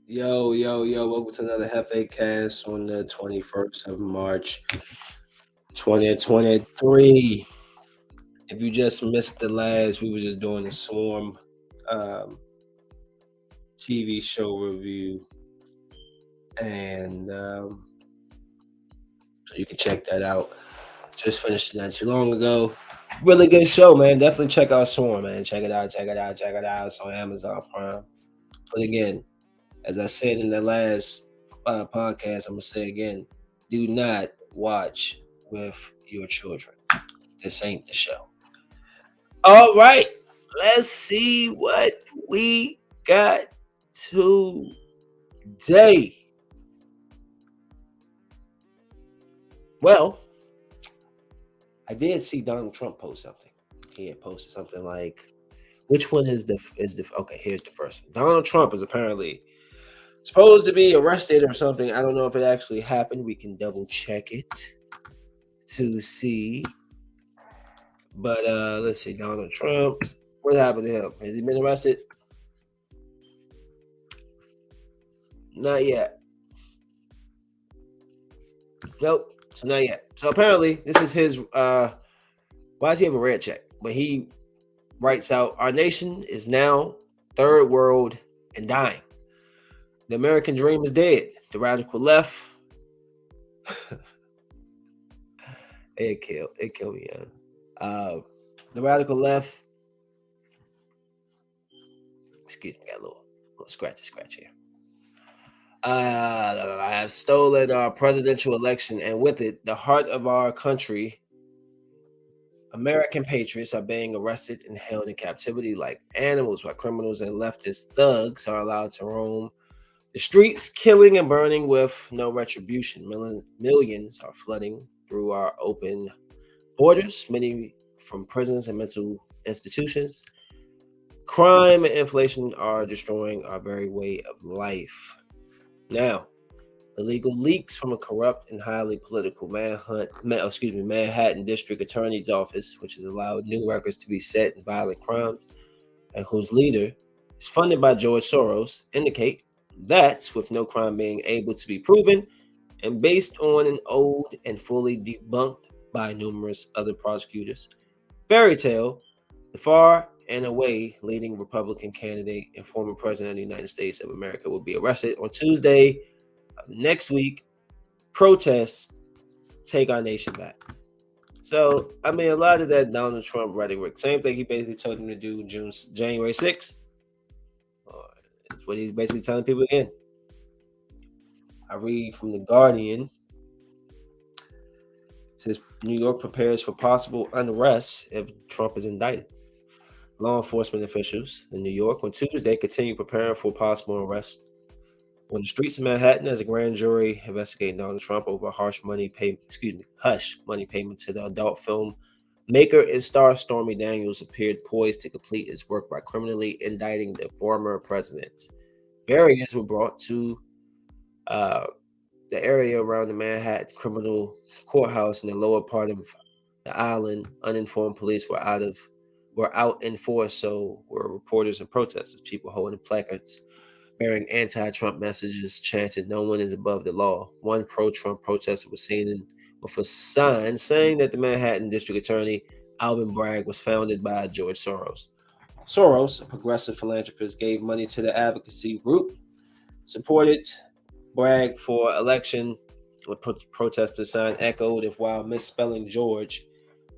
Yo, welcome to another JefeCast on the 21st of March, 2023. If you just missed the last, we were just doing a Swarm um, TV show review, and so you can check that out. Just finished it not too long ago. Really good show, man. Definitely check out Swarm, man. Check it out. It's on Amazon Prime. But again, as I said in the last podcast, I'm gonna say again: do not watch with your children. This ain't the show. All right, let's see what we got today. Well, I did see Donald Trump post something. He had posted something like, "Which one is the okay?" Here's the first one. Donald Trump is apparently supposed to be arrested or something. I don't know if it actually happened. We can double check it to see. But let's see, Donald Trump. What happened to him? Has he been arrested? Not yet. Nope. So not yet. So apparently this is his why does he have a red check? But he writes out, our nation is now third world and dying. The American dream is dead. The radical left. It killed me, yeah. The radical left. Excuse me, got a little scratch here. I have stolen our presidential election, and with it, the heart of our country. American patriots are being arrested and held in captivity like animals, while criminals and leftist thugs are allowed to roam the streets, killing and burning with no retribution. Millions are flooding through our open borders, many from prisons and mental institutions. Crime and inflation are destroying our very way of life. Now, illegal leaks from a corrupt and highly political Manhattan District Attorney's Office, which has allowed new records to be set in violent crimes, and whose leader is funded by George Soros, indicate that, with no crime being able to be proven, and based on an old and fully debunked by numerous other prosecutors, fairy tale, the far and away leading Republican candidate and former president of the United States of America will be arrested on Tuesday next week. Protests take our nation back. So, I mean, a lot of that Donald Trump rhetoric, same thing he basically told him to do January 6th. It's what he's basically telling people again. I read from The Guardian. It says New York prepares for possible unrest if Trump is indicted. Law enforcement officials in New York on Tuesday continue preparing for possible arrest on the streets of Manhattan as a grand jury investigating Donald Trump over hush money payment to the adult film maker and star Stormy Daniels appeared poised to complete his work by criminally indicting the former president. Barriers were brought to the area around the Manhattan criminal courthouse in the lower part of the island. Uninformed police were out in force, so were reporters and protesters. People holding placards bearing anti-Trump messages chanted, "No one is above the law." One pro-Trump protester was seen with a sign saying that the Manhattan District Attorney, Alvin Bragg, was founded by George Soros. Soros, a progressive philanthropist, gave money to the advocacy group, supported Bragg for election. The protester sign echoed, if while misspelling George,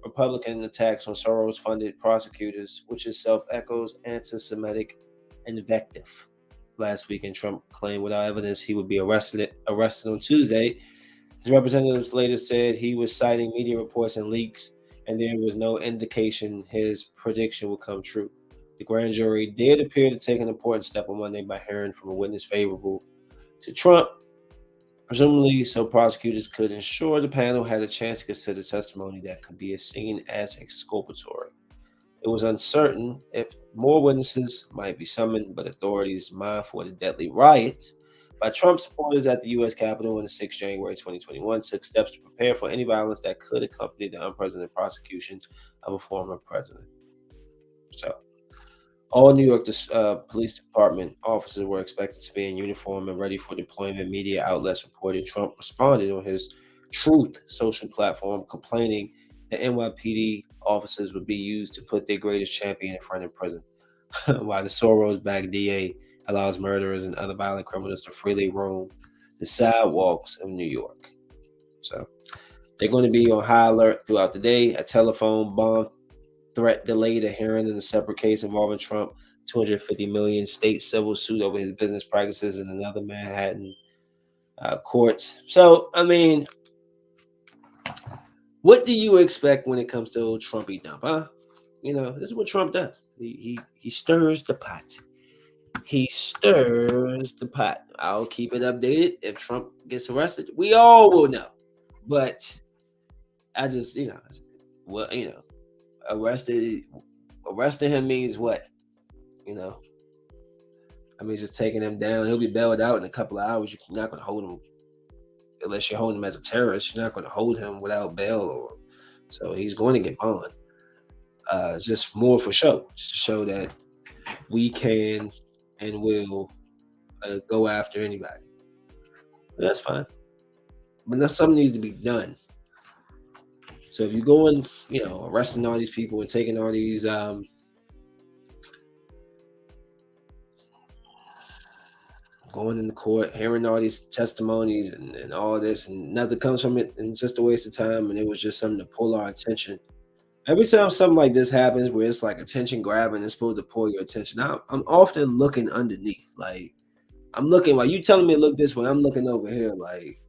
Republican attacks on Soros-funded prosecutors, which itself echoes anti-Semitic invective. Last weekend, Trump claimed without evidence he would be arrested on Tuesday. His representatives later said he was citing media reports and leaks, and there was no indication his prediction would come true. The grand jury did appear to take an important step on Monday by hearing from a witness favorable to Trump, presumably so prosecutors could ensure the panel had a chance to consider testimony that could be seen as exculpatory. It was uncertain if more witnesses might be summoned, but authorities, mindful of the deadly riot by Trump supporters at the U.S. Capitol on the 6th of January 2021, took steps to prepare for any violence that could accompany the unprecedented prosecution of a former president. So, All New York Police Department officers were expected to be in uniform and ready for deployment. Media outlets reported Trump responded on his Truth social platform, complaining that NYPD officers would be used to put their greatest champion in front of prison, while the Soros-backed DA allows murderers and other violent criminals to freely roam the sidewalks of New York. So they're going to be on high alert throughout the day. A telephone bomb threat delayed a hearing in a separate case involving Trump. 250 million state civil suit over his business practices in another Manhattan courts. So, I mean, what do you expect when it comes to old Trumpy dump, huh? You know, this is what Trump does. He stirs the pot. He stirs the pot. I'll keep it updated. If Trump gets arrested, we all will know. But I just, well, arrested arresting him means what? You know, I mean, just taking him down. He'll be bailed out in a couple of hours. You're not going to hold him unless you're holding him as a terrorist. You're not going to hold him without bail, or so he's going to get bond. Just more for show, just to show that we can and will go after anybody. That's fine, but now something needs to be done. So if you're going, arresting all these people and taking all these going into court, hearing all these testimonies and all this, and nothing comes from it, and it's just a waste of time. And it was just something to pull our attention. Every time something like this happens, where it's like attention grabbing, it's supposed to pull your attention. I'm often looking underneath, like I'm looking while you telling me to look this way. I'm looking over here, like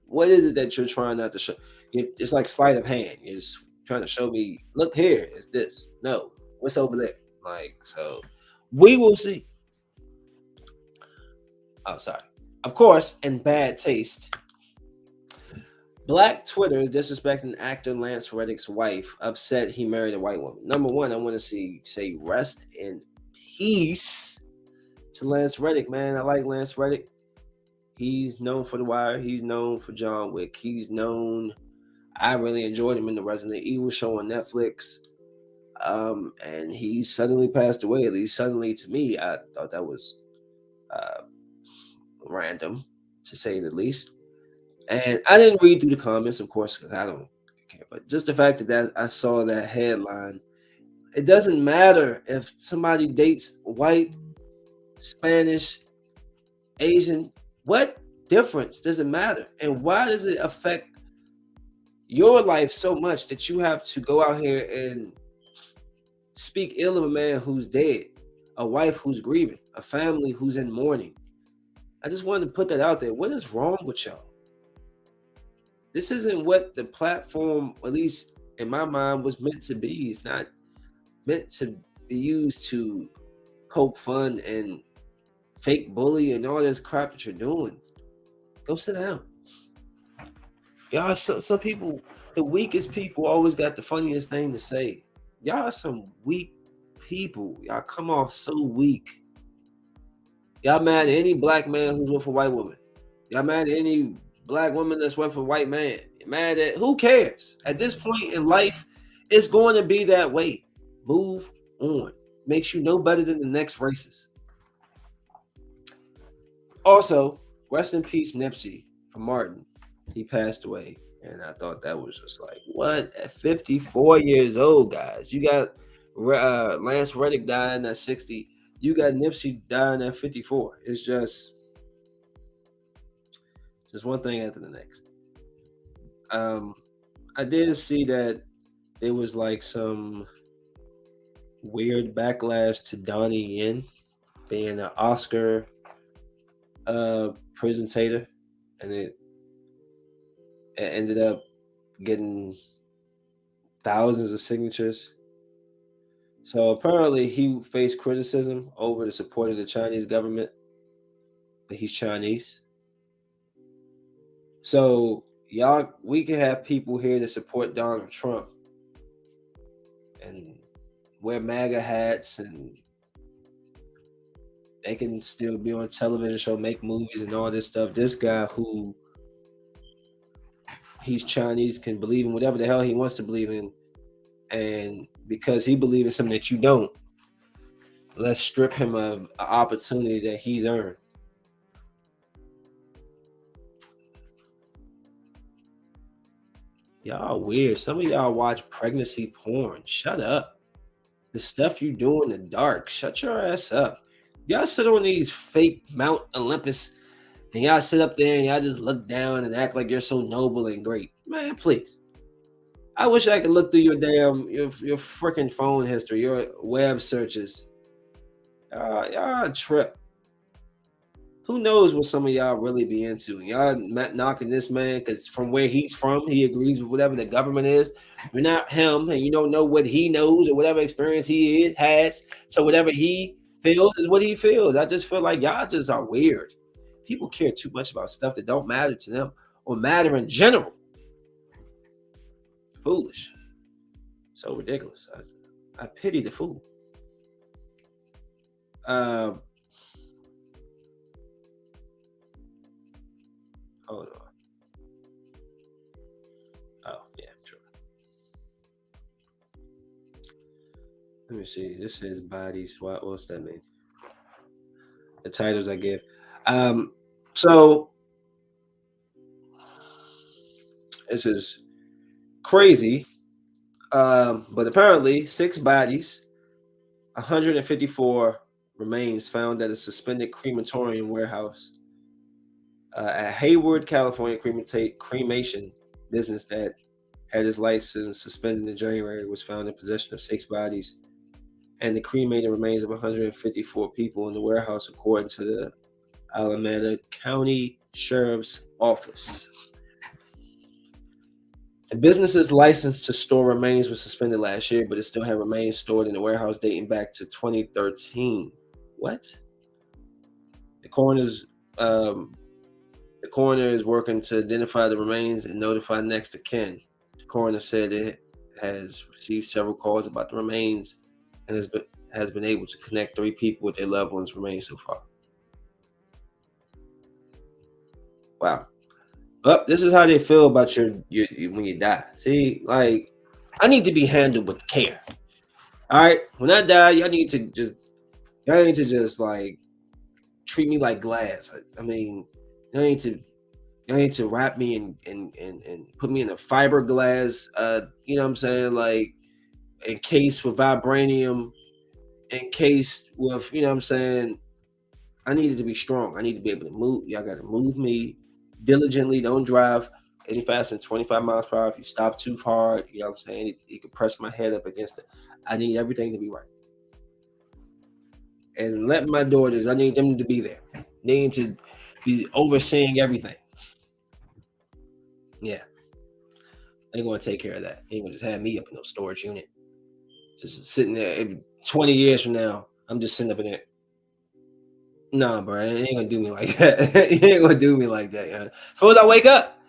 what is it that you're trying not to show? It's like sleight of hand. You're just trying to show me. Look here, it's this. No, what's over there? Like so, we will see. Oh, sorry. Of course, in bad taste, Black Twitter is disrespecting actor Lance Reddick's wife, upset he married a white woman. Number one, I want to say rest in peace to Lance Reddick, man. I like Lance Reddick. He's known for The Wire. He's known for John Wick. I really enjoyed him in the Resident Evil show on Netflix. And he suddenly passed away. At least suddenly to me, I thought that was uh, random, to say the least. And I didn't read through the comments, of course, because I don't care. But just the fact that I saw that headline, it doesn't matter if somebody dates white, Spanish, Asian. What difference does it matter? And why does it affect your life so much that you have to go out here and speak ill of a man who's dead, a wife who's grieving, a family who's in mourning? I just wanted to put that out there. What is wrong with y'all? This isn't what the platform, at least in my mind, was meant to be. It's not meant to be used to poke fun and fake bully and all this crap that you're doing. Go sit down. Y'all, some people, the weakest people always got the funniest thing to say. Y'all are some weak people. Y'all come off so weak. Y'all mad at any black man who's with a white woman. Y'all mad at any black woman that's with a white man. You're mad at who cares? At this point in life, it's going to be that way. Move on. Makes you no better than the next racist. Also, rest in peace, Nipsey from Martin. He passed away. And I thought that was just like, what? At 54 years old, guys. You got Lance Reddick dying at 60. You got Nipsey dying at 54. It's just one thing after the next. I did see that there was like some weird backlash to Donnie Yen being an Oscar presentator, and it ended up getting thousands of signatures. So apparently he faced criticism over the support of the Chinese government, but he's Chinese. So we can have people here to support Donald Trump and wear MAGA hats, and they can still be on television show, make movies and all this stuff. This guy who he's Chinese can believe in whatever the hell he wants to believe in, and because he believes in something that you don't, Let's strip him of an opportunity that he's earned. Y'all weird. Some of y'all watch pregnancy porn. Shut up. The stuff you do in the dark. Shut your ass up. Y'all sit on these fake Mount Olympus and y'all sit up there and y'all just look down and act like you're so noble and great. Man, please. I wish I could look through your freaking phone history, your web searches. Y'all trip. Who knows what some of y'all really be into? Y'all not knocking this man because from where he's from, he agrees with whatever the government is. You're not him, and you don't know what he knows or whatever experience has. So whatever he feels is what he feels. I just feel like y'all just are weird. People care too much about stuff that don't matter to them or matter in general. Foolish. So ridiculous. I pity the fool. Hold on. Oh, yeah, true. Let me see. This says bodies. What's that mean? The titles I give. So this is crazy. But apparently 6 bodies, 154 remains found at a suspended crematorium warehouse at Hayward, California. Cremation business that had his license suspended in January was found in possession of 6 bodies and the cremated remains of 154 people in the warehouse, according to the Alameda County Sheriff's Office. The business's license to store remains was suspended last year, but it still had remains stored in the warehouse dating back to 2013. What? The coroner is working to identify the remains and notify next of kin. The coroner said it has received several calls about the remains and has been able to connect 3 people with their loved ones' remains so far. Wow. Well, this is how they feel about your when you die. See, like, I need to be handled with care. All right, when I die, y'all need to just like treat me like glass. I mean, y'all need to wrap me and put me in a fiberglass. You know what I'm saying? Like, encased with vibranium, encased with, you know what I'm saying? I needed to be strong. I need to be able to move. Y'all got to move me diligently. Don't drive any faster than 25 miles per hour. If you stop too hard, you know what I'm saying? You could press my head up against it. I need everything to be right. And let my daughters, I need them to be there. They need to be overseeing everything. Yeah. They're going to take care of that. They ain't going to just have me up in no storage unit. Just sitting there. 20 years from now, I'm just sitting up in there. Nah, bro, it ain't gonna do me like that. You ain't gonna do me like that, yeah. Suppose I wake up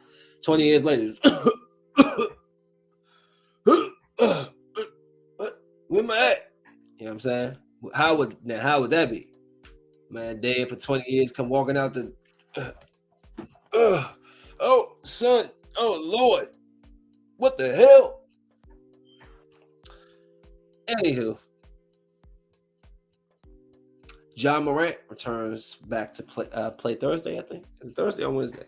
20 years later. Where am I at? You know what I'm saying? How would that be? Man, dead for 20 years, come walking out the oh son, oh Lord, what the hell? Anywho, John Morant returns back to play Thursday, I think. Is it Thursday or Wednesday?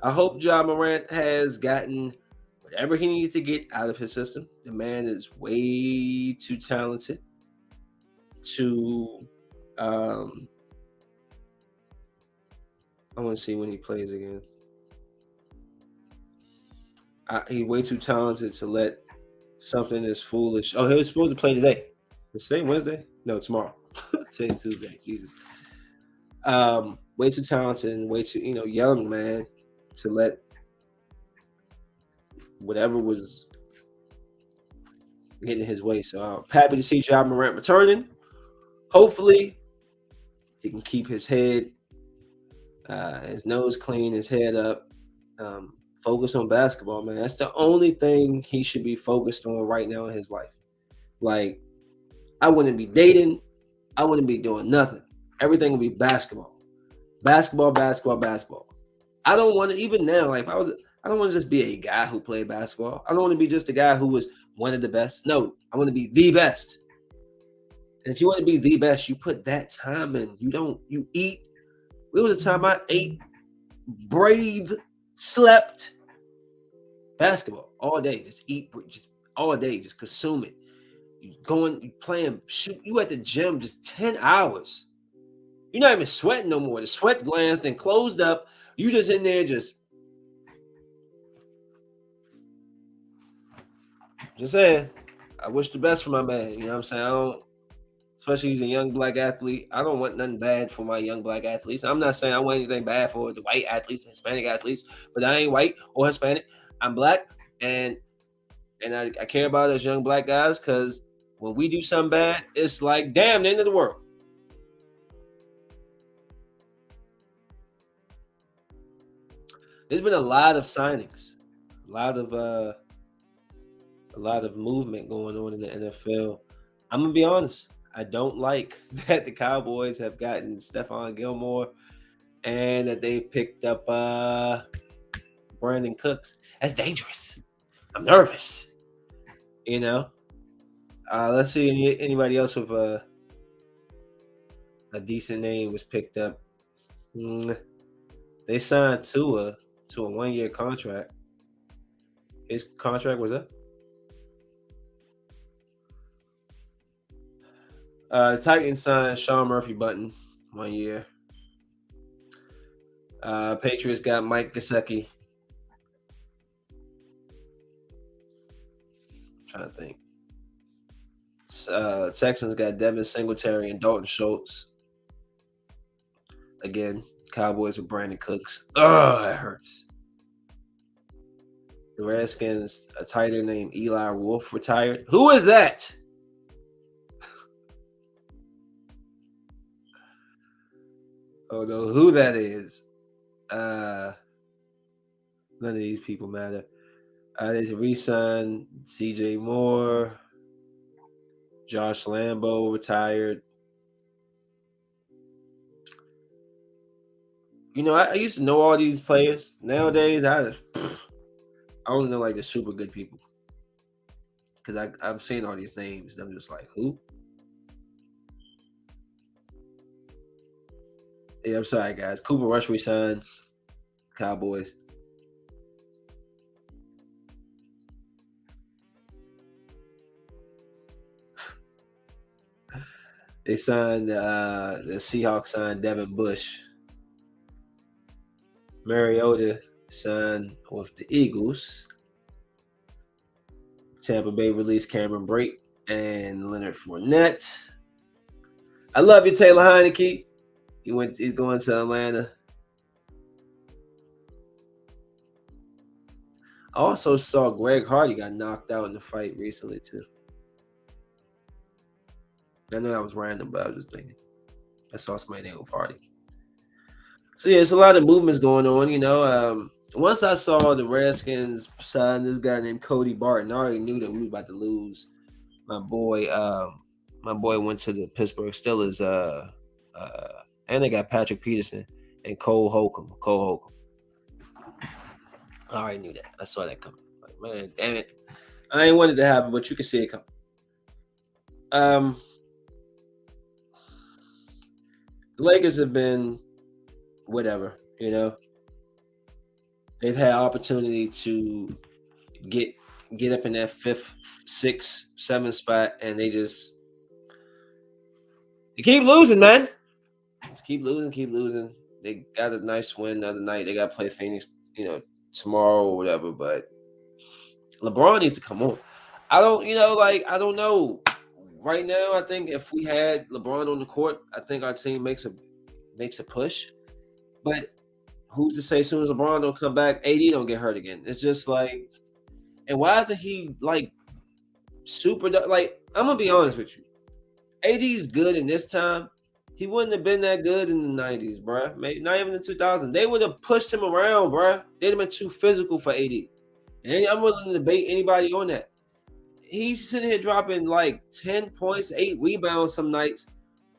I hope John Morant has gotten whatever he needs to get out of his system. The man is way too talented to I want to see when he plays again. He's way too talented to let something as foolish. Oh, he was supposed to play today. It's today Wednesday? No, tomorrow. Today's Tuesday. Jesus. Way too talented and way too, young, man, to let whatever was getting in his way. So I'm happy to see John Morant returning. Hopefully, he can keep his head, his nose clean, his head up. Focus on basketball, man. That's the only thing he should be focused on right now in his life. Like, I wouldn't be dating. I wouldn't be doing nothing. Everything would be basketball. Basketball, basketball, basketball. I don't want to, even now, like, I don't want to just be a guy who played basketball. I don't want to be just a guy who was one of the best. No, I want to be the best. And if you want to be the best, you put that time in. You eat. There was a time I ate, breathed, slept basketball all day. Just eat, just all day, just consume it. You playing, shoot, you at the gym just 10 hours. You're not even sweating no more. The sweat glands then closed up. You just in there just saying. I wish the best for my man. You know what I'm saying? I don't, especially he's a young black athlete. I don't want nothing bad for my young black athletes. I'm not saying I want anything bad for the white athletes, the Hispanic athletes, but I ain't white or Hispanic. I'm black, and I care about us young black guys because when we do something bad, it's like, damn, the end of the world. There's been a lot of signings, a lot of movement going on in the NFL. I'm gonna be honest. I don't like that the Cowboys have gotten Stephon Gilmore and that they picked up Brandon Cooks. That's dangerous. I'm nervous. You know. Let's see anybody else with a decent name was picked up. They signed Tua to a 1-year contract. His contract was up. Titans signed Sean Murphy Button 1 year. Patriots got Mike Gesicki. I'm trying to think. Texans got Devin Singletary and Dalton Schultz. Again, Cowboys with Brandon Cooks. Oh, that hurts. The Redskins, a tight end named Eli Wolf retired. Who is that? Oh no, who that is. None of these people matter. They re-signed CJ Moore. Josh Lambo retired. You know, I used to know all these players. Nowadays, I only know like the super good people. Because I'm seeing all these names and I'm just like, who? Yeah, I'm sorry, guys. Cooper Rush re-signed. Cowboys. They signed the Seahawks signed Devin Bush. Mariota signed with the Eagles. Tampa Bay released Cameron Brate and Leonard Fournette. I love you, Taylor Heineke. He's going to Atlanta. I also saw Greg Hardy got knocked out in the fight recently too. I know that was random, but I was just thinking. I saw somebody name party. So yeah, it's a lot of movements going on. You know, once I saw the Redskins sign this guy named Cody Barton, I already knew that we were about to lose. My boy went to the Pittsburgh Steelers. And they got Patrick Peterson and Cole Holcomb. I already knew that. I saw that coming. Like, man, damn it. I ain't wanted to happen, but you can see it coming. The Lakers have been whatever, you know. They've had opportunity to get up in that 5th, 6th, 7th spot, and they keep losing, man. Just keep losing. They got a nice win the other night. They got to play Phoenix, you know, tomorrow or whatever. But LeBron needs to come on. I don't know. Right now, I think if we had LeBron on the court, I think our team makes a push. But who's to say as soon as LeBron don't come back, AD don't get hurt again? It's just like, and why isn't he like super? Like, I'm gonna be honest with you, AD's good in this time. He wouldn't have been that good in the 90s, bruh. Maybe not even the 2000s. They would have pushed him around, bruh. They'd have been too physical for AD. And I'm willing to debate anybody on that. He's sitting here dropping like 10 points, 8 rebounds some nights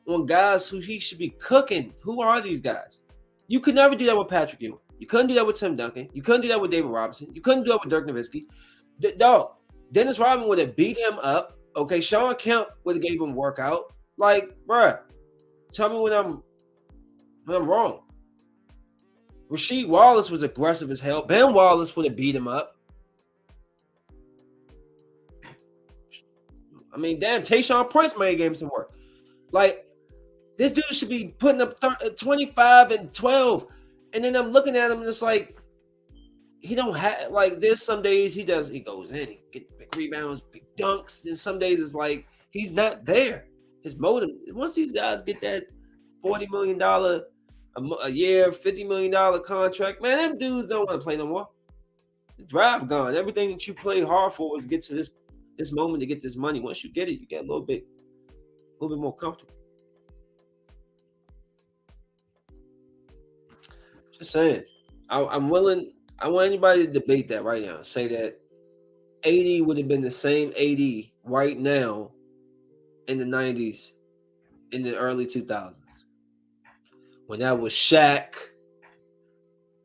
on guys who he should be cooking. Who are these guys? You could never do that with Patrick Ewing. You couldn't do that with Tim Duncan. You couldn't do that with David Robinson. You couldn't do that with Dirk Nowitzki. Dog, Dennis Rodman would have beat him up. Okay, Sean Kemp would have gave him workout. Like, bruh, tell me when I'm wrong. Rasheed Wallace was aggressive as hell. Ben Wallace would have beat him up. I mean, damn, Tayshaun Prince may have gave him some work. Like, this dude should be putting up 25 and 12. And then I'm looking at him and it's like, he don't have, like, there's some days he goes in, he get big rebounds, big dunks. And some days it's like, he's not there. His motive, once these guys get that $40 million a year, $50 million contract, man, them dudes don't want to play no more. The drive gone. Everything that you play hard for is get to this moment to get this money. Once you get it, you get a little bit more comfortable. Just saying. I'm willing. I want anybody to debate that right now. Say that AD would have been the same AD right now in the 90s, in the early 2000s. When that was Shaq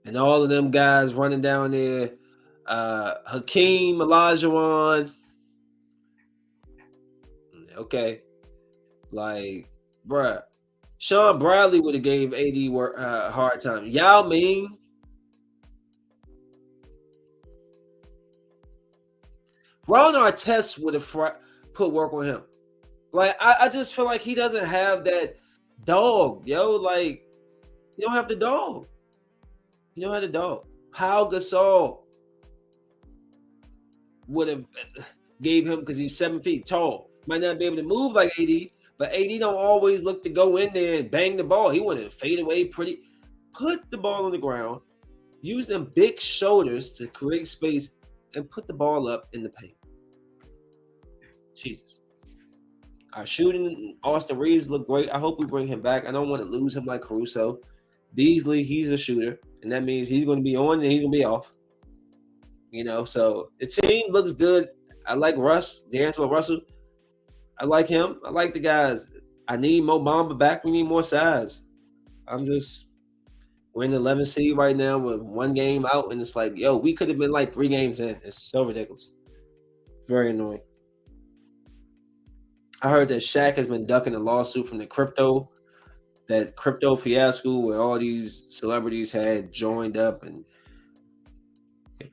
and all of them guys running down there, Hakeem Olajuwon. Okay. Like, bruh. Sean Bradley would have gave AD a hard time. Yao Ming. Ron Artest would have put work on him. Like, I just feel like he doesn't have that dog, yo. Like, you don't have the dog. You don't have the dog. Pau Gasol would have gave him, because he's 7 feet tall. Might not be able to move like AD, but AD don't always look to go in there and bang the ball. He wanted to fade away pretty. Put the ball on the ground. Use them big shoulders to create space and put the ball up in the paint. Jesus. Our shooting, Austin Reeves looked great. I hope we bring him back. I don't want to lose him like Caruso. Beasley, he's a shooter, and that means he's going to be on and he's going to be off. You know, so the team looks good. I like Russ, D'Angelo Russell. I like him. I like the guys. I need Mo Bamba back. We need more size. We're in the 11th seed right now with one game out, and it's like, yo, we could have been like 3 games in. It's so ridiculous. Very annoying. I heard that Shaq has been ducking a lawsuit from that crypto fiasco where all these celebrities had joined up, and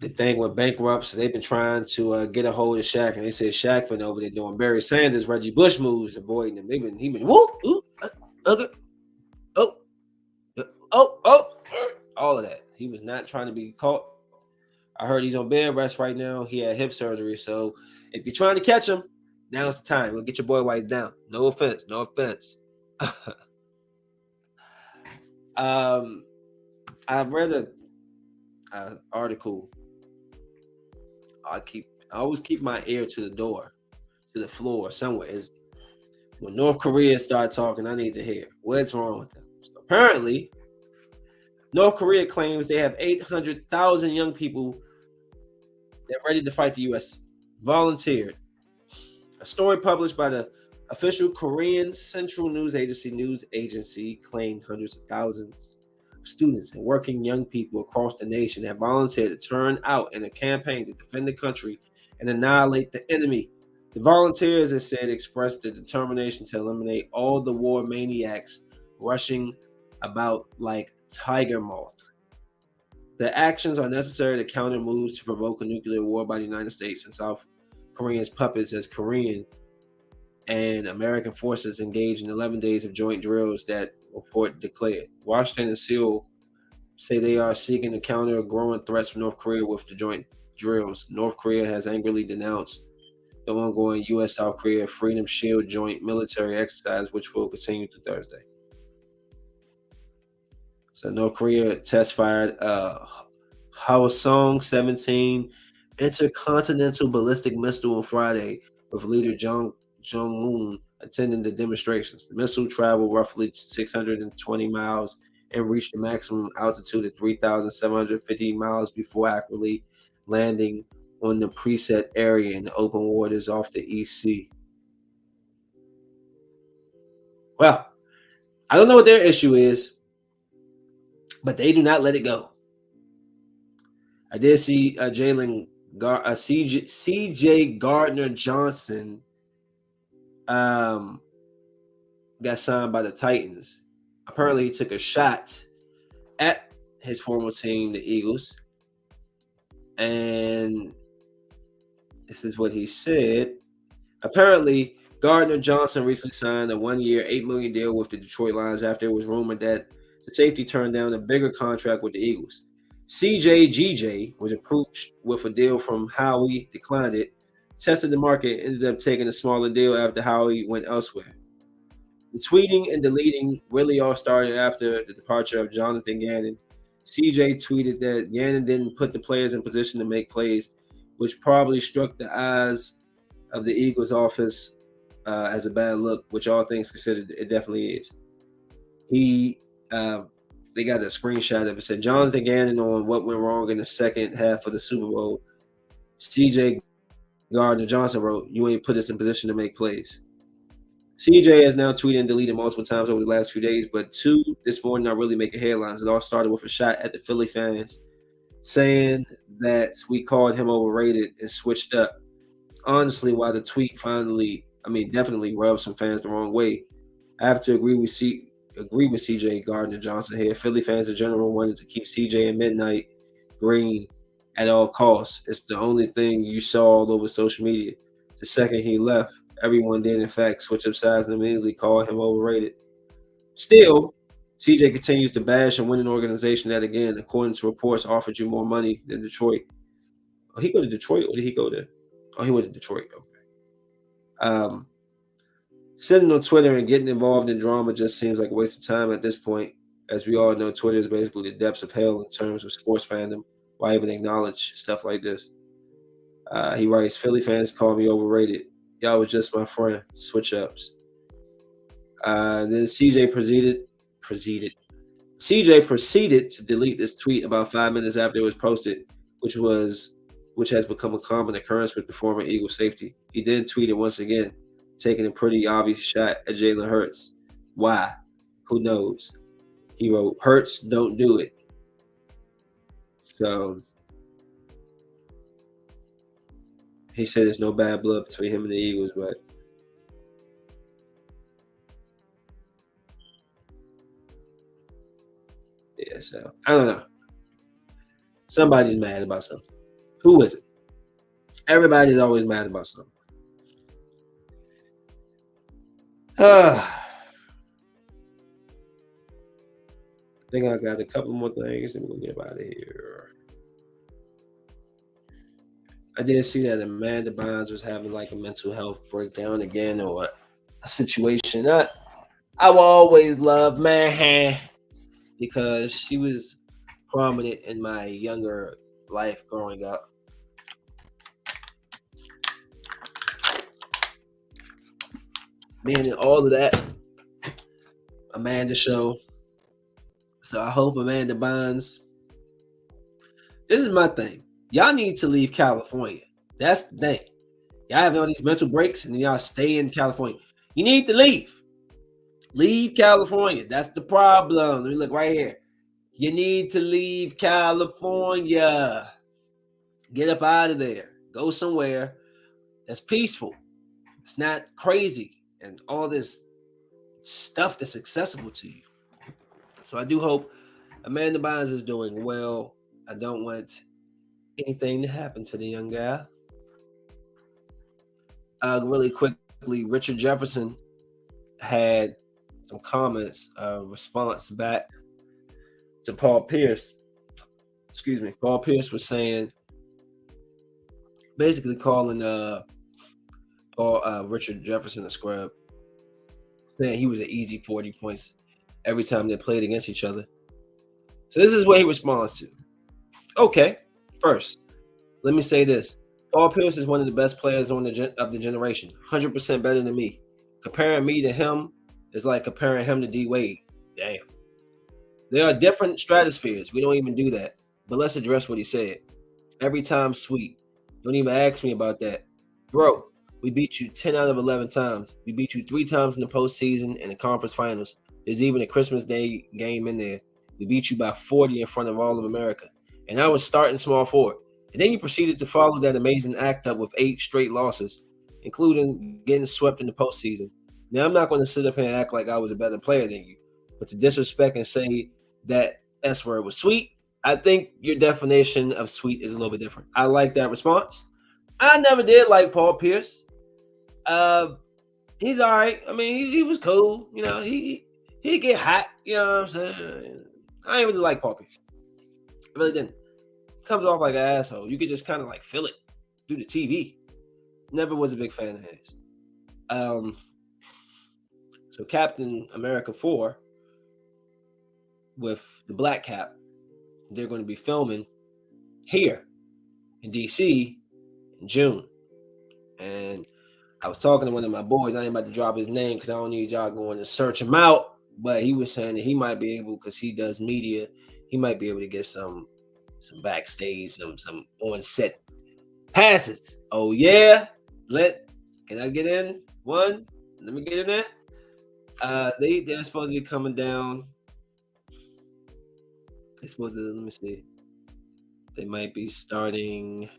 the thing went bankrupt. So they've been trying to get a hold of Shaq, and they said Shaq been over there doing Barry Sanders, Reggie Bush moves, avoiding them. He been whoop, ooh, okay, all of that. He was not trying to be caught. I heard he's on bed rest right now. He had hip surgery, so if you're trying to catch him, now's the time. We'll get your boy while he's down. No offense. I read an article. I always keep my ear to the door, to the floor somewhere. Is when North Korea start talking, I need to hear what's wrong with them. So apparently, North Korea claims they have 800,000 young people that are ready to fight the U.S. volunteered. A story published by the official Korean Central News Agency claimed hundreds of thousands of students and working young people across the nation have volunteered to turn out in a campaign to defend the country and annihilate the enemy. The volunteers, it said, expressed their determination to eliminate all the war maniacs rushing about like tiger moth. The actions are necessary to counter moves to provoke a nuclear war by the United States and South Korea's puppets as Korean and American forces engage in 11 days of joint drills that report declared. Washington and Seoul say they are seeking to counter growing threats from North Korea with the joint drills. North Korea has angrily denounced the ongoing U.S.-South Korea Freedom Shield joint military exercise, which will continue through Thursday. So North Korea test fired Hwasong 17 intercontinental ballistic missile on Friday, with leader Jong-un attending the demonstrations. The missile traveled roughly 620 miles and reached a maximum altitude of 3,750 miles before accurately landing on the preset area in the open waters off the East Sea. Well, I don't know what their issue is, but they do not let it go. I did see CJ Gardner Johnson got signed by the Titans. Apparently, he took a shot at his former team, the Eagles, and this is what he said. Apparently, Gardner Johnson recently signed a 1-year, $8 million deal with the Detroit Lions after it was rumored that the safety turned down a bigger contract with the Eagles. CJ was approached with a deal from Howie, declined it, tested the market, ended up taking a smaller deal after Howie went elsewhere. The tweeting and deleting really all started after the departure of Jonathan Gannon. CJ tweeted that Gannon didn't put the players in position to make plays, which probably struck the eyes of the Eagles office as a bad look, which all things considered, it definitely is. They got a screenshot of it. Said Jonathan Gannon on what went wrong in the second half of the Super Bowl. CJ Gardner Johnson wrote, "You ain't put us in position to make plays." CJ has now tweeted and deleted multiple times over the last few days, but two this morning are really making headlines. It all started with a shot at the Philly fans saying that we called him overrated and switched up. Honestly, while the tweet definitely rubbed some fans the wrong way, I have to agree with CJ Gardner Johnson here. Philly fans in general wanted to keep CJ in midnight green at all costs. It's the only thing you saw all over social media. The second he left, everyone did in fact switch up sides and immediately call him overrated. Still, CJ continues to bash and win an organization that, again, according to reports, offered you more money than Detroit. Oh, he go to Detroit, or did he go there? Oh, he went to Detroit. Okay. Sitting on Twitter and getting involved in drama just seems like a waste of time at this point. As we all know, Twitter is basically the depths of hell in terms of sports fandom. Why even acknowledge stuff like this? He writes, "Philly fans call me overrated. Y'all was just my friend. Switch ups." Then CJ proceeded to delete this tweet about 5 minutes after it was posted, which has become a common occurrence with the former Eagle safety. He then tweeted once again, taking a pretty obvious shot at Jalen Hurts. Why? Who knows? He wrote, "Hurts, don't do it." So he said there's no bad blood between him and the Eagles, but yeah, so I don't know. Somebody's mad about something. Who is it? Everybody's always mad about something. I think I got a couple more things and we'll get out of here. I did see that Amanda Bynes was having like a mental health breakdown again, or a situation. I will always love man because she was prominent in my younger life growing up. Being in all of that Amanda show. So I hope Amanda Bynes. This is my thing. Y'all need to leave California. That's the thing. Y'all having all these mental breaks and y'all stay in California. You need to leave. Leave California. That's the problem. Let me look right here. You need to leave California. Get up out of there. Go somewhere that's peaceful. It's not crazy and all this stuff that's accessible to you. So I do hope Amanda Bynes is doing well. I don't want anything to happen to the young guy. Really quickly, Richard Jefferson had some comments, response back to Paul Pierce. Excuse me. Paul Pierce was saying, basically calling Richard Jefferson a scrub, saying he was an easy 40 points every time they played against each other. So this is what he responds to. Okay, first, let me say this. Paul Pierce is one of the best players of the generation, 100% better than me. Comparing me to him is like comparing him to D. Wade. Damn. There are different stratospheres. We don't even do that. But let's address what he said. Every time sweet. Don't even ask me about that. Bro, we beat you 10 out of 11 times. We beat you 3 times in the postseason and the conference finals. There's even a Christmas Day game in there. We beat you by 40 in front of all of America. And I was starting small forward. And then you proceeded to follow that amazing act up with 8 straight losses, including getting swept in the postseason. Now, I'm not going to sit up here and act like I was a better player than you, but to disrespect and say that S word was sweet, I think your definition of sweet is a little bit different. I like that response. I never did like Paul Pierce. Uh, he's all right. I mean, he was cool. You know, he get hot. You know what I'm saying? I ain't really like Paul Pierce. I really didn't. Comes off like an asshole. You could just kind of like feel it through the TV. Never was a big fan of his. So Captain America 4 with the black cap, they're going to be filming here in DC in June. And I was talking to one of my boys. I ain't about to drop his name because I don't need y'all going to search him out. But he was saying that he might be able, because he does media, he might be able to get some backstage, some on set passes. Oh yeah, can I get in? Let me get in there. They're supposed to be coming down. They're supposed to, let me see. They might be starting.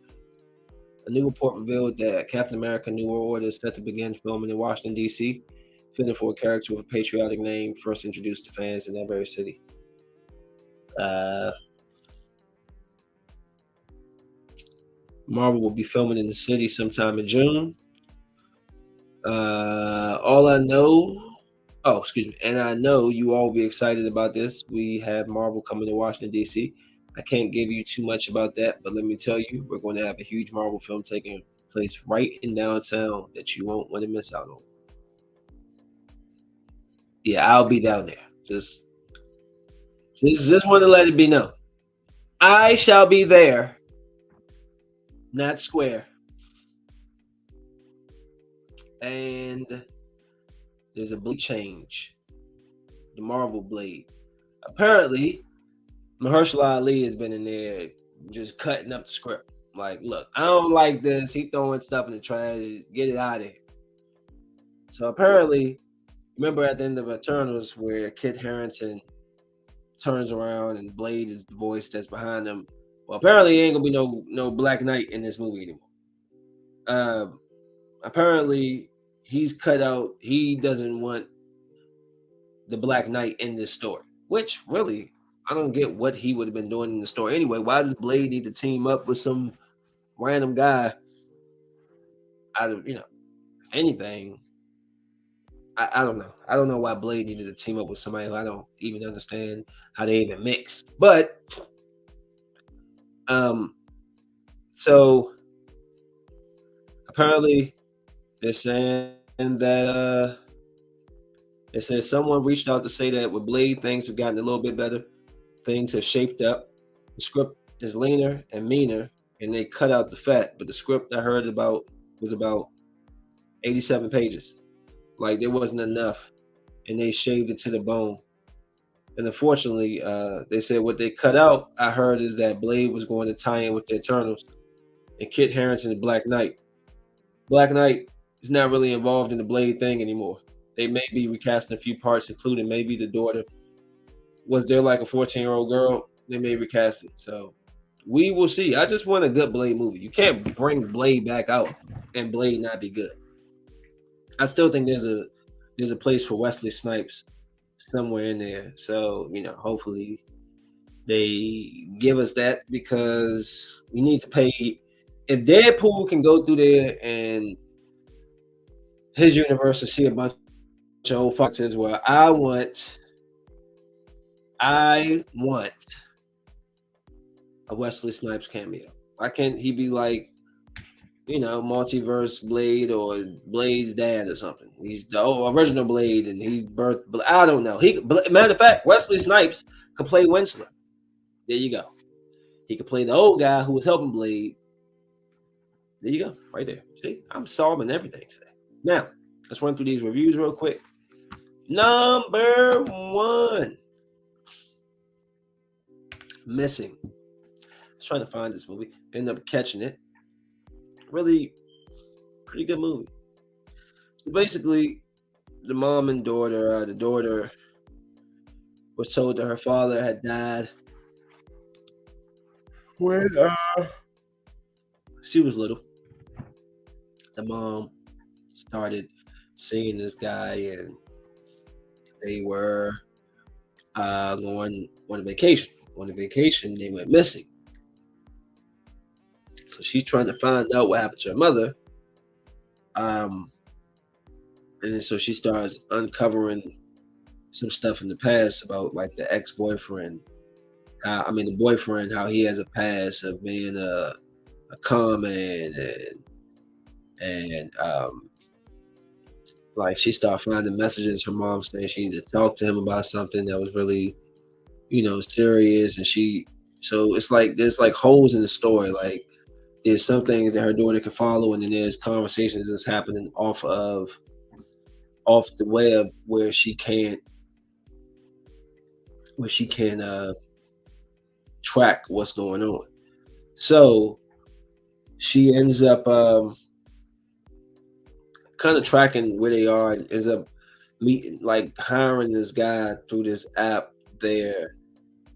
A new report revealed that Captain America: New World Order is set to begin filming in Washington, D.C., fitting for a character with a patriotic name first introduced to fans in that very city. Marvel will be filming in the city sometime in June. All I know, and I know you all will be excited about this. We have Marvel coming to Washington, D.C. I can't give you too much about that, but let me tell you, we're going to have a huge Marvel film taking place right in downtown that you won't want to miss out on. Yeah, I'll be down there. Just want to let it be known. I shall be there, not square. And there's a blade change. The Marvel blade. Apparently, Mahershala Ali has been in there just cutting up the script. Like, look, I don't like this. He throwing stuff in the trash. Get it out of here. So apparently, remember at the end of Eternals where Kit Harington turns around and Blade is the voice that's behind him. Well, apparently, ain't gonna be no Black Knight in this movie anymore. Apparently, he's cut out. He doesn't want the Black Knight in this story, which really I don't get what he would have been doing in the story anyway. Why does Blade need to team up with some random guy out of anything? I don't know. I don't know why Blade needed to team up with somebody who I don't even understand how they even mix. But so apparently they're saying that it says someone reached out to say that with Blade things have gotten a little bit better. Things have shaped up. The script is leaner and meaner, and they cut out the fat. But the script I heard about was about 87 pages. Like there wasn't enough, and they shaved it to the bone. And unfortunately, they said what they cut out, I heard, is that Blade was going to tie in with the Eternals and Kit Harington's Black Knight. Black Knight is not really involved in the Blade thing anymore. They may be recasting a few parts, including maybe the daughter. Was there like a 14-year-old girl? They may recast it. So we will see. I just want a good Blade movie. You can't bring Blade back out and Blade not be good. I still think there's a place for Wesley Snipes somewhere in there. So, hopefully they give us that, because we need to pay. If Deadpool can go through there and his universe to see a bunch of old foxes, well, I want a Wesley Snipes cameo. Why can't he be like, multiverse Blade or Blade's dad or something? He's the original Blade and he's birthed. I don't know. Matter of fact, Wesley Snipes could play Winslow. There you go. He could play the old guy who was helping Blade. There you go, right there. See, I'm solving everything today. Now, let's run through these reviews real quick. Number 1, Missing. I was trying to find this movie. Ended up catching it. Really pretty good movie. So basically, the mom and daughter, the daughter was told that her father had died when she was little. The mom started seeing this guy, and they were going on a vacation. On a vacation, they went missing. So she's trying to find out what happened to her mother. Um, and then so she starts uncovering some stuff in the past about like the ex-boyfriend. The boyfriend, how he has a past of being a con man, and like she started finding messages her mom saying she needed to talk to him about something that was really, serious. And so it's like there's like holes in the story. Like there's some things that her daughter can follow, and then there's conversations that's happening off the web where she can track what's going on. So she ends up kind of tracking where they are, and ends up meeting, like hiring this guy through this app there,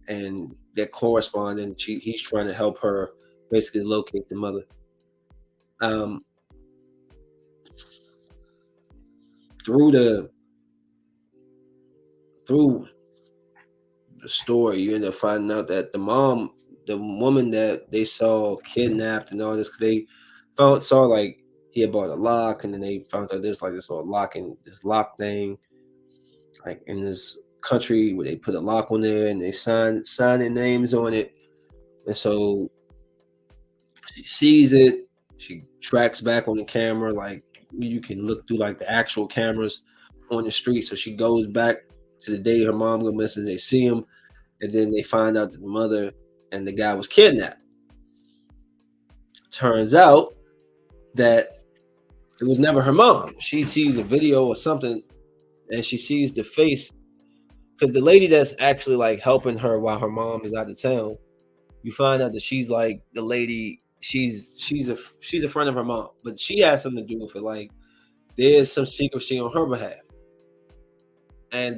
and they're corresponding. He's trying to help her basically locate the mother. Um, through through the story, you end up finding out that the woman that they saw kidnapped and all this, 'cause they saw like he had bought a lock, and then they found out there's like this little this lock thing, like in this country where they put a lock on there and they sign their names on it. And so she sees it, she tracks back on the camera, like you can look through like the actual cameras on the street. So she goes back to the day her mom went missing. They see him, and then they find out that the mother and the guy was kidnapped. Turns out that it was never her mom. She sees a video or something, and she sees the face, because the lady that's actually like helping her while her mom is out of town, you find out that she's like the lady. She's a friend of her mom, but she has something to do with it. Like there's some secrecy on her behalf, and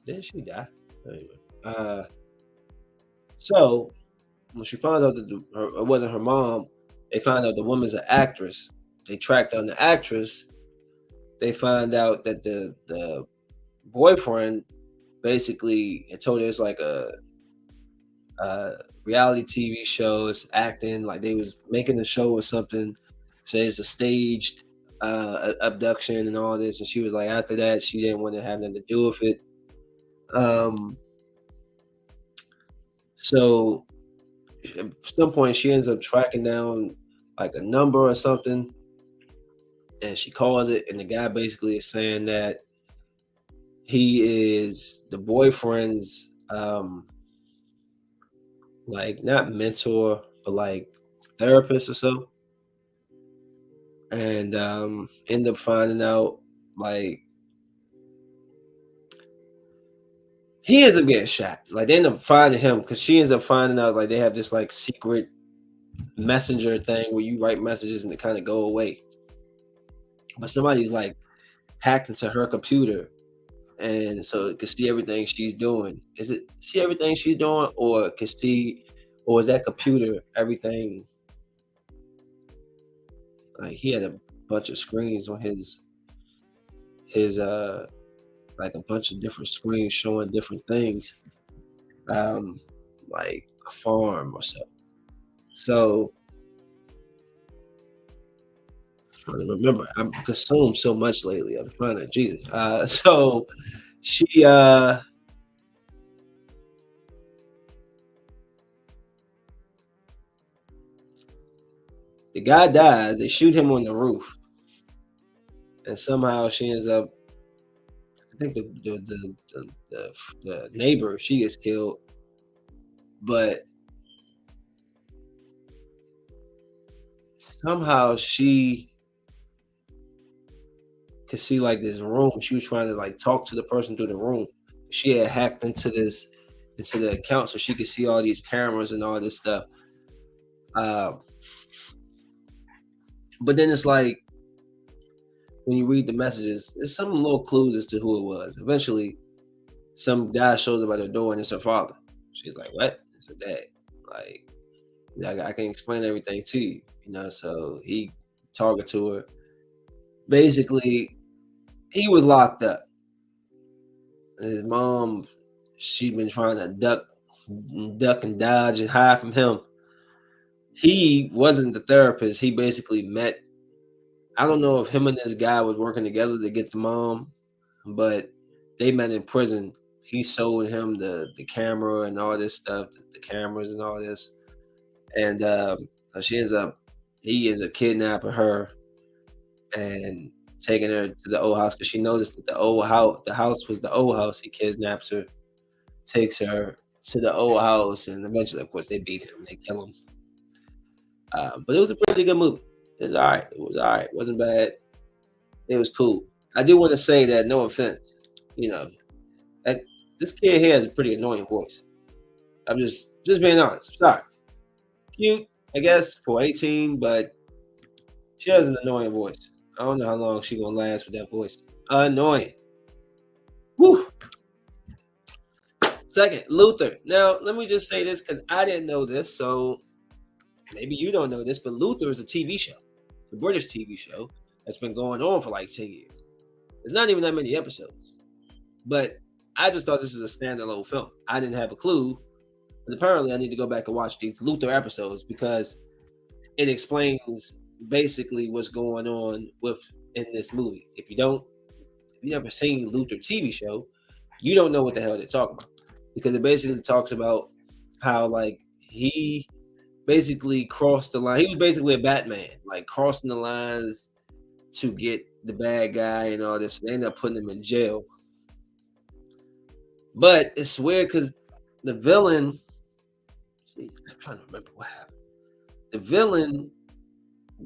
didn't she die? Anyway, so when she finds out that it wasn't her mom, they find out the woman's an actress. They track down the actress. They find out that the boyfriend basically had told her it's like a reality TV show. It's acting like they was making a show or something. So it's a staged abduction and all this. And she was like, after that, she didn't want to have nothing to do with it. Um, so at some point, she ends up tracking down like a number or something, and she calls it. And the guy basically is saying that he is the boyfriend's like not mentor, but like therapist or so. And end up finding out like he ends up getting shot. Like they end up finding him because she ends up finding out like they have this like secret messenger thing where you write messages and they kind of go away. But somebody's like hacked into her computer, and so it can see everything she's doing. Is it see everything she's doing, or can see, or is that computer everything? Like he had a bunch of screens on his like a bunch of different screens showing different things, um, like a farm or so. So I'm trying to remember. I'm consumed so much lately. I'm trying to Jesus. So she the guy dies. They shoot him on the roof, and somehow she ends up. I think the neighbor, she gets killed, but somehow she could see like this room. She was trying to like talk to the person through the room. She had hacked into the account so she could see all these cameras and all this stuff. Uh, but then it's like when you read the messages, there's some little clues as to who it was. Eventually, some guy shows up at her door and it's her father. She's like, "What?" It's her dad. Like, I can explain everything to you, So he talking to her. Basically, he was locked up. His mom, she'd been trying to duck and dodge and hide from him. He wasn't the therapist. He basically met. I don't know if him and this guy was working together to get the mom, but they met in prison. He sold him the camera and all this stuff, the cameras and all this, and so he ends up kidnapping her and taking her to the old house because she noticed that the house was the old house. He kidnaps her, takes her to the old house, and eventually, of course, they beat him. They kill him. But it was a pretty good movie. It was all right. It was all right. It wasn't bad. It was cool. I do want to say that, no offense, you know, that this kid here has a pretty annoying voice. I'm just being honest. Sorry. Cute, I guess, for 18, but she has an annoying voice. I don't know how long she gonna last with that voice. Annoying. Woo. Second, Luther. Now, let me just say this because I didn't know this, so maybe you don't know this, but Luther is a TV show. It's a British TV show that's been going on for like 10 years. It's not even that many episodes. But I just thought this was a standalone film. I didn't have a clue. But apparently I need to go back and watch these Luther episodes because it explains basically what's going on in this movie. If you never seen Luther TV show, you don't know what the hell they're talking about. Because it basically talks about how like he basically crossed the line. He was basically a Batman, like crossing the lines to get the bad guy and all this. They ended up putting him in jail. But it's weird because the villain, geez, I'm trying to remember what happened. The villain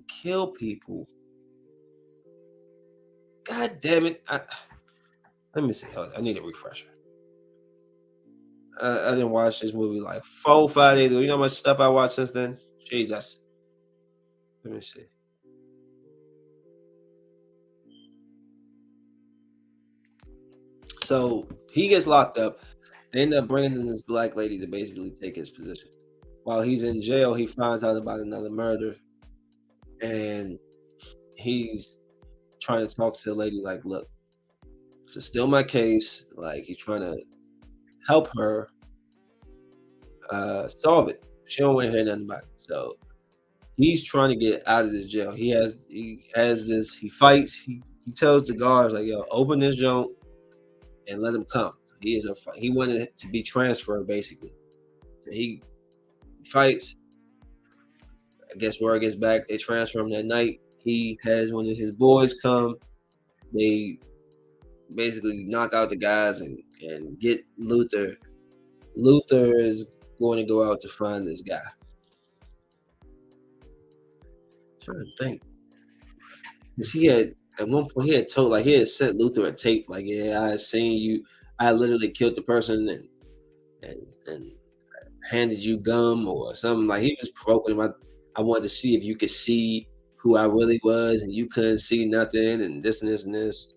killed people. God damn it. Let me see. Hold on. I need a refresher. I didn't watch this movie like 4, 5 days ago. You know how much stuff I watched since then? Jesus. Let me see. So he gets locked up. They end up bringing in this black lady to basically take his position. While he's in jail, he finds out about another murder, and he's trying to talk to the lady like, "Look, this is still my case." Like he's trying to help her solve it. She don't want to hear nothing about it. So he's trying to get out of this jail. He has this. He fights. He tells the guards like, "Yo, open this joint and let him come." So he wanted it to be transferred basically. So he fights. I guess word gets back. They transfer him that night. He has one of his boys come. They basically knock out the guys and get Luther. Luther is going to go out to find this guy. I'm trying to think, because he had at one point he had told like he had sent Luther a tape like, yeah, I seen you. I literally killed the person and handed you gum or something. Like he was provoking him. I wanted to see if you could see who I really was, and you couldn't see nothing, and this and this and this.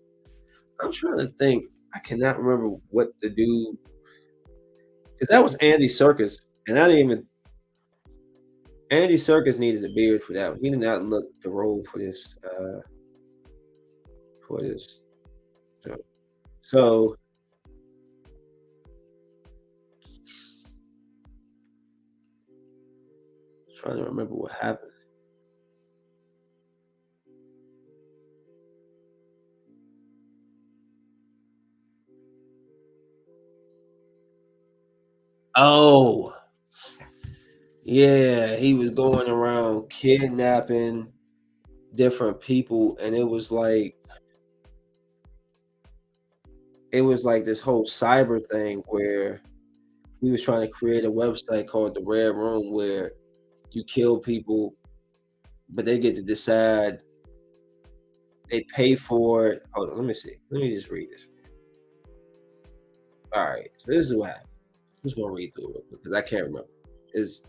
I'm trying to think. I cannot remember what the dude, because that was Andy Serkis, and I didn't even. Andy Serkis needed a beard for that one. He did not look the role for this. For this. So, so trying to remember what happened. Oh, yeah, he was going around kidnapping different people, and it was like this whole cyber thing where he was trying to create a website called the Red Room where you kill people, but they get to decide. They pay for it. Hold on, let me see. Let me just read this. All right, so this is what happened. I'm just gonna read through it because I can't remember. Is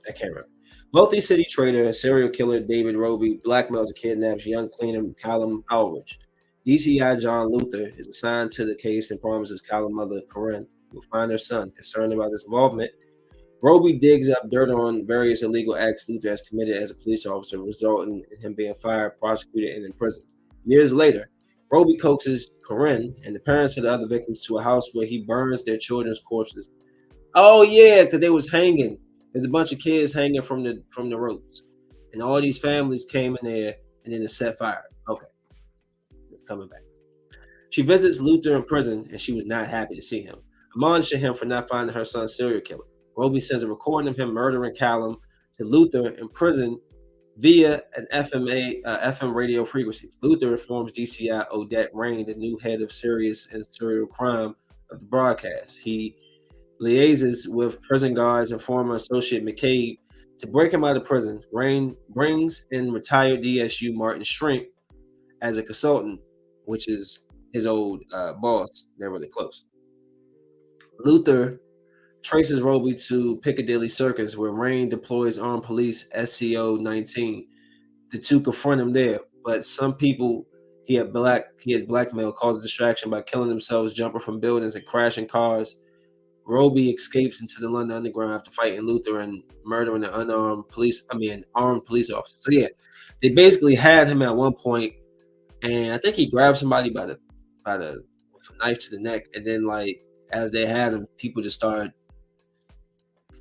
I can't remember. Wealthy city trader and serial killer David Roby blackmails and kidnaps young cleaner Callum Aldrich. DCI John Luther is assigned to the case and promises Callum mother Corinne will find her son. Concerned about his involvement, Roby digs up dirt on various illegal acts Luther has committed as a police officer, resulting in him being fired, prosecuted, and imprisoned. Years later, Roby coaxes Corinne and the parents of the other victims to a house where he burns their children's corpses. Oh yeah, because they was hanging. There's a bunch of kids hanging from the ropes, and all these families came in there, and then it set fire. Okay, it's coming back. She visits Luther in prison, and she was not happy to see him, admonishing him for not finding her son's serial killer. Roby sends a recording of him murdering Callum to Luther in prison via an FM radio frequency. Luther informs DCI Odette Rain, the new head of serious and serial crime, of the broadcast. He liaises with prison guards and former associate McCabe to break him out of prison. Rain brings in retired DSU Martin Shrink as a consultant, which is his old boss. They're really close. Luther traces Roby to Piccadilly Circus, where Rain deploys armed police SCO 19. The two confront him there, but some people he had blackmail cause a distraction by killing themselves, jumping from buildings and crashing cars. Roby escapes into the London Underground after fighting Luther and murdering an armed police officer. So yeah, they basically had him at one point, and I think he grabbed somebody by the with a knife to the neck, and then like as they had him, people just started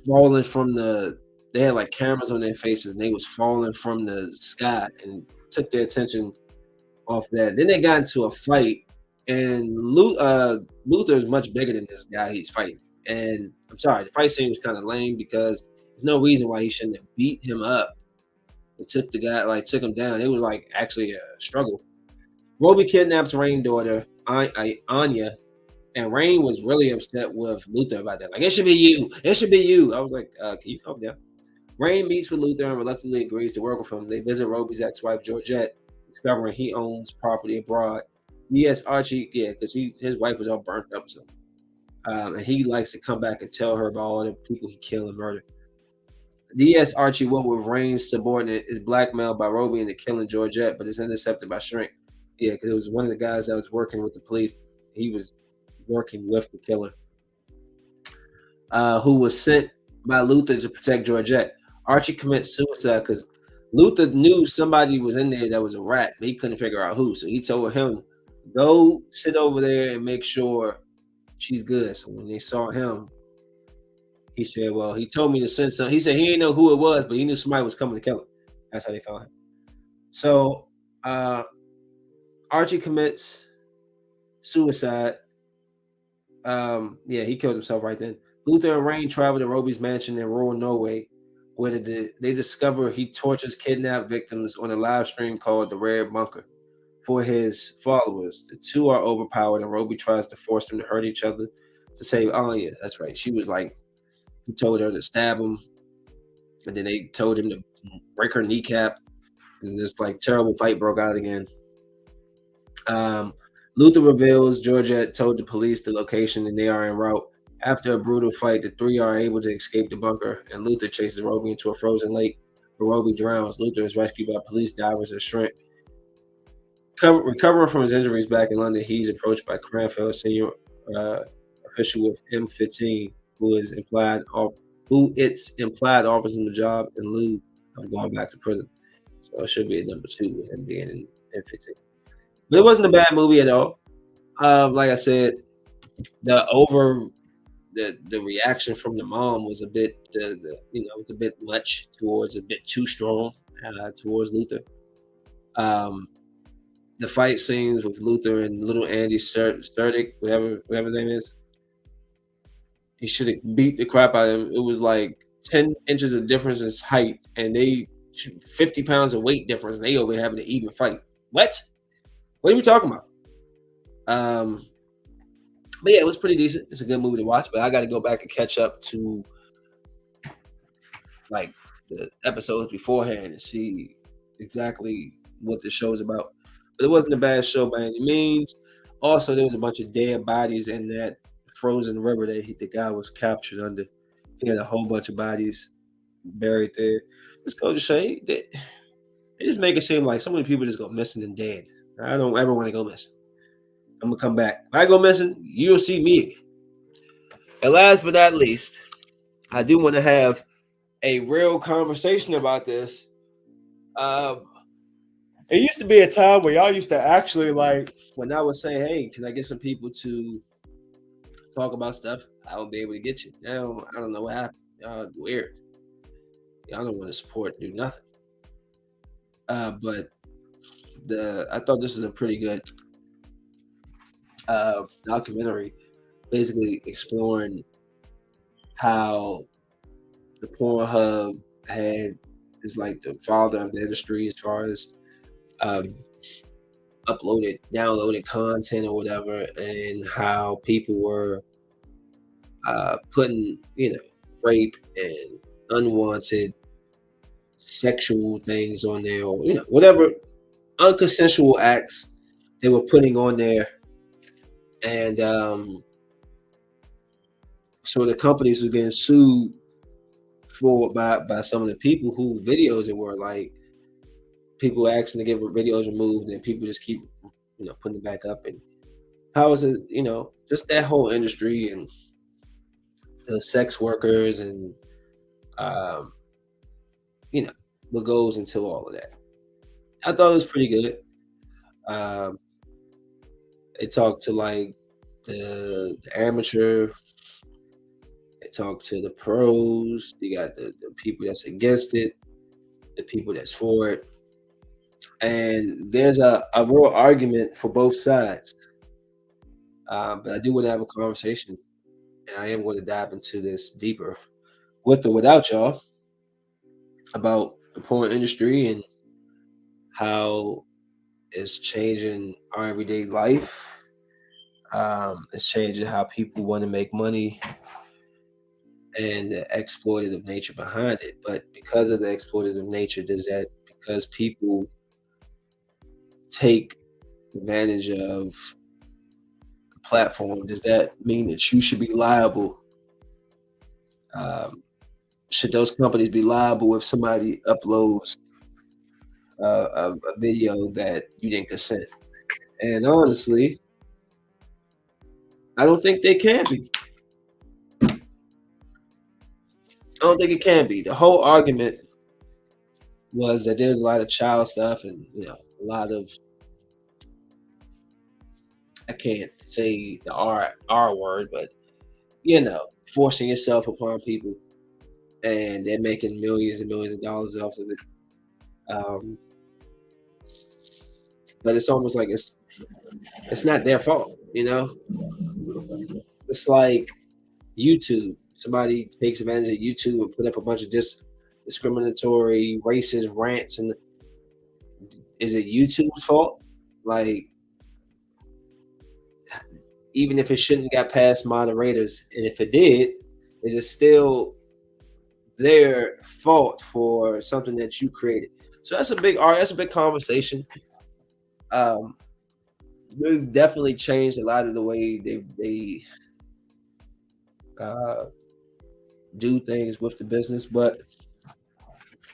falling from the. They had like cameras on their faces, and they was falling from the sky, and took their attention off that. Then they got into a fight, and Luther is much bigger than this guy he's fighting. And I'm sorry, the fight scene was kind of lame because there's no reason why he shouldn't have beat him up and took him down. It was like actually a struggle. Roby kidnaps Rain's daughter, Anya, and Rain was really upset with Luther about that. Like, it should be you. It should be you. I was like, can you calm down? Rain meets with Luther and reluctantly agrees to work with him. They visit Roby's ex-wife, Georgette, discovering he owns property abroad. Yes, Archie, yeah, because his wife was all burnt up, so and he likes to come back and tell her about all the people he killed and murdered. DS Archie Woodward, Rain's subordinate, is blackmailed by Roby into killing Georgette, but is intercepted by Shrink. Yeah, because it was one of the guys that was working with the police. He was working with the killer, who was sent by Luther to protect Georgette. Archie commits suicide because Luther knew somebody was in there that was a rat, but he couldn't figure out who. So he told him, go sit over there and make sure she's good. So when they saw him, he said, well, he told me to send some. He said he didn't know who it was, but he knew somebody was coming to kill him. That's how they found him. So Archie commits suicide. Yeah, he killed himself right then. Luther and Rain travel to Roby's mansion in rural Norway, where they discover he tortures kidnapped victims on a live stream called The Red Bunker for his followers. The two are overpowered, and Roby tries to force them to hurt each other to save. Oh, yeah, that's right. She was like, he told her to stab him, and then they told him to break her kneecap, and this like terrible fight broke out again. Luther reveals Georgette told the police the location, and they are en route. After a brutal fight, the three are able to escape the bunker, and Luther chases Roby into a frozen lake where Roby drowns. Luther is rescued by police divers and Shrink. Recovering from his injuries back in London, he's approached by Cranfield, senior official with M15, who it's implied offers him the job in lieu of going back to prison. So it should be a number 2 with him being in M15. But it wasn't a bad movie at all. Like I said, the reaction from the mom was a bit, it's a bit much a bit too strong towards Luther. The fight scenes with Luther and little Andy Sertic, whatever his name is, he should have beat the crap out of him. It was like 10 inches of difference in height, and they 50 pounds of weight difference, and they over having an even fight. What are we talking about? But yeah, it was pretty decent. It's a good movie to watch, but I got to go back and catch up to like the episodes beforehand and see exactly what the show is about. But it wasn't a bad show by any means. Also, there was a bunch of dead bodies in that frozen river that the guy was captured under. He had a whole bunch of bodies buried there. Just go to show you that they just make it seem like so many people just go missing and dead. I don't ever want to go missing. I'm gonna come back. If I go missing, you'll see me again. And last but not least, I do want to have a real conversation about this. Um, it used to be a time where y'all used to actually like when I was saying, "Hey, can I get some people to talk about stuff?" I would be able to get you. Now I don't know what happened. Y'all weird. Y'all don't want to support, do nothing. But I thought this was a pretty good documentary, basically exploring how the Pornhub had is like the father of the industry as far as um, downloaded content or whatever, and how people were putting, rape and unwanted sexual things on there, or whatever unconsensual acts they were putting on there, and so the companies were getting sued for by some of the people who videos it were like people asking to get videos removed, and people just keep putting it back up. And how is it, just that whole industry and the sex workers and um, you know what goes into all of that. I thought it was pretty good. Um, they talked to like the amateur. They talked to the pros. They got the people that's against it, the people that's for it, and there's a real argument for both sides. But I do want to have a conversation, and I am going to dive into this deeper with or without y'all about the porn industry and how it's changing our everyday life. It's changing how people want to make money and the exploitative nature behind it. But because of the exploitative nature, does that because people take advantage of the platform, does that mean that you should be liable? Um, should those companies be liable if somebody uploads a video that you didn't consent? And honestly, I don't think they can be. I don't think it can be. The whole argument was that there's a lot of child stuff and a lot of, I can't say the R word, but forcing yourself upon people, and they're making millions and millions of dollars off of it. Um, but it's almost like it's not their fault, It's like YouTube. Somebody takes advantage of YouTube and put up a bunch of discriminatory, racist rants, and is it YouTube's fault? Like, even if it shouldn't got past moderators, and if it did, is it still their fault for something that you created? So that's a big art. That's a big conversation. Um, They've definitely changed a lot of the way they uh, do things with the business, but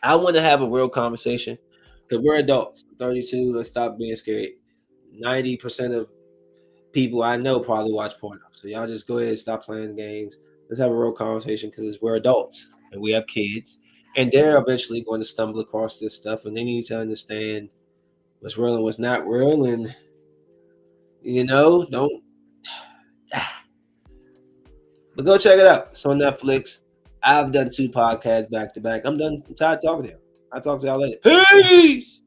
I want to have a real conversation because we're adults. 32. Let's stop being scared. 90% of people I know probably watch porno. So y'all just go ahead and stop playing games. Let's have a real conversation because we're adults and we have kids, and they're eventually going to stumble across this stuff, and they need to understand what's real and what's not real, and don't. But go check it out. It's on Netflix. I've done 2 podcasts back to back. I'm done. I'm tired of talking to you. I'll talk to y'all later. Peace.